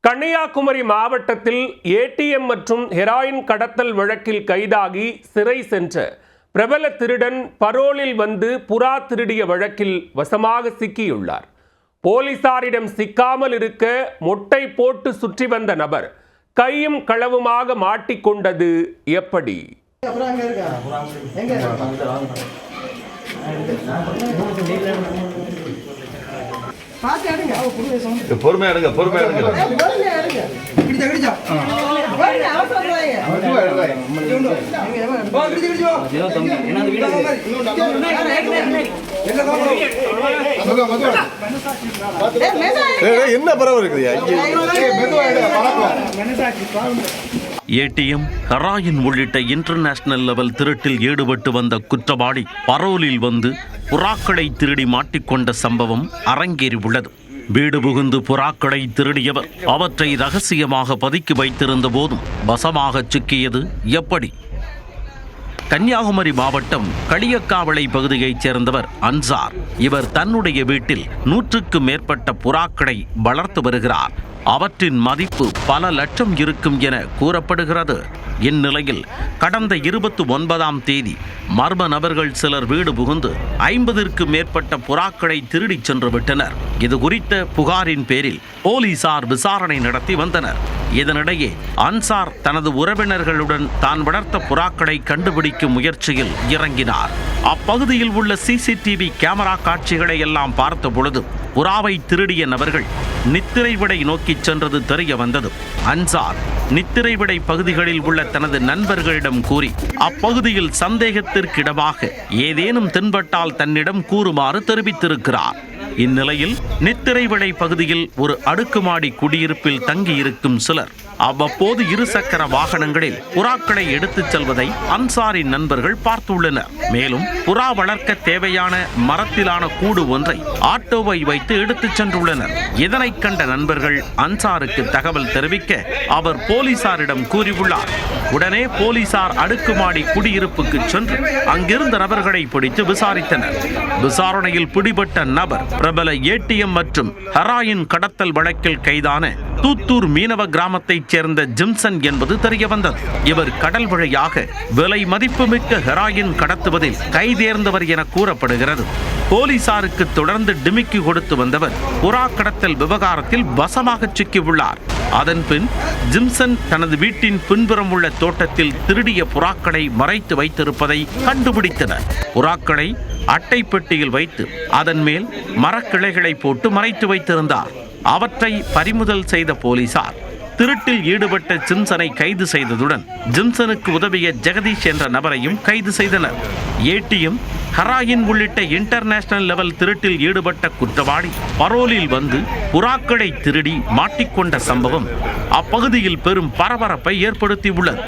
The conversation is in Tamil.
கன்னியாகுமரி மாவட்டத்தில் ஏடிஎம் மற்றும் ஹெராயின் கடத்தல் வழக்கில் கைதாகி சிறை சென்ற பிரபல திருடன் பரோலில் வந்து புறா திருடிய வழக்கில் வசமாக சிக்கியுள்ளார். போலீசாரிடம் சிக்காமல் இருக்க மொட்டை போட்டு சுற்றி வந்த நபர் கையும் களவுமாக மாட்டிக்கொண்டது எப்படி? பொறுமையா எடுங்க. என்ன பரவாயில்லை. ஏடிஎம், ஹெராயின் உள்ளிட்ட இன்டர்நேஷனல் லெவல் திருட்டில் ஈடுபட்டு வந்த குற்றவாளி பரோலில் வந்து புறாக்களை திருடி மாட்டிக்கொண்ட சம்பவம் அரங்கேறியுள்ளது. வீடு புகுந்து புறாக்களை திருடியவர் அவற்றை ரகசியமாக பதுக்கி வைத்திருந்த போதும் வசமாக சிக்கியது எப்படி? கன்னியாகுமரி மாவட்டம் களியக்காவளை பகுதியைச் சேர்ந்தவர் அன்சார். இவர் தன்னுடைய வீட்டில் 100க்கும் மேற்பட்ட புறாக்களை வளர்த்து வருகிறார். அவற்றின் மதிப்பு பல லட்சம் இருக்கும் என கூறப்படுகிறது. இந்நிலையில் கடந்த 29ஆம் தேதி மர்ம நபர்கள் சிலர் வீடு புகுந்து 50க்கும் மேற்பட்ட புறாக்களை திருடிச் சென்று விட்டனர். இது குறித்த புகாரின் பேரில் போலீசார் விசாரணை நடத்தி வந்தனர். இதனிடையே அன்சார் தனது உறவினர்களுடன் தான் வளர்த்த புறாக்களை கண்டுபிடிக்கும் முயற்சியில் இறங்கினார். அப்பகுதியில் உள்ள சிசிடிவி கேமரா காட்சிகளை எல்லாம் பார்த்த பொழுது புறாவை திருடிய நபர்கள் நித்திரை விடை நோக்கி சென்றது தெரிய வந்தது. அன்சார் நித்திரை விடை பகுதிகளில் உள்ள தனது நண்பர்களிடம் கூறி அப்பகுதியில் சந்தேகத்திற்கிடமாக ஏதேனும் தென்பட்டால் தன்னிடம் கூறுமாறு தெரிவித்திருக்கிறார். இந்நிலையில் நித்திரை விடை பகுதியில் ஒரு அடுக்குமாடி குடியிருப்பில் தங்கியிருக்கும் சிலர் அவ்வப்போது 2 சக்கர வாகனங்களில் புறாக்களை எடுத்துச் செல்வதை அன்சாரின் நண்பர்கள் பார்த்துள்ளனர். மேலும் புறா வளர்க்க தேவையான மரத்திலான கூடு ஒன்றை ஆட்டோவை வைத்து எடுத்துச் சென்றுள்ளனர். இதனை கண்ட நண்பர்கள் அன்சாருக்கு தகவல் தெரிவிக்க அவர் போலீசாரிடம் கூறியுள்ளார். உடனே போலீசார் அடுக்குமாடி குடியிருப்புக்கு சென்று அங்கிருந்த நபர்களை பிடித்து விசாரித்தனர். விசாரணையில் பிடிபட்ட நபர் பிரபல ஏடிஎம் மற்றும் ஹெராயின் கடத்தல் வழக்கில் கைதான தூத்தூர் மீனவ கிராமத்தைச் சேர்ந்த ஜிம்சன் என்பது தெரிய வந்தது. இவர் கடல் வழியாக விலை மதிப்புமிக்க ஹெராயின் கடத்துவதில் கைதேர்ந்தவர் என கூறப்படுகிறது. போலீசாருக்கு தொடர்ந்து டிமிக்கி கொடுத்து வந்தவர் புறா கடத்தல் விவகாரத்தில் வசமாக சிக்கியுள்ளார். அதன்பின் ஜிம்சன் தனது வீட்டின் பின்புறம் உள்ள தோட்டத்தில் திருடிய புறாக்களை மறைத்து வைத்திருப்பதை கண்டுபிடித்தனர். புறாக்களை அட்டை பெட்டியில் வைத்து அதன் மேல் மரக்கிளைகளை போட்டு மறைத்து வைத்திருந்தார். அவற்றை பறிமுதல் செய்த போலீசார் திருட்டில் ஈடுபட்ட ஜிம்சனை கைது செய்ததுடன் ஜிம்சனுக்கு உதவிய ஜெகதீஷ் என்ற நபரையும் கைது செய்தனர். ஏடிஎம், ஹெராயின் உள்ளிட்ட இன்டர்நேஷனல் லெவல் திருட்டில் ஈடுபட்ட குற்றவாளி பரோலில் வந்து புறாக்களை திருடி மாட்டிக்கொண்ட சம்பவம் அப்பகுதியில் பெரும் பரபரப்பை ஏற்படுத்தியுள்ளது.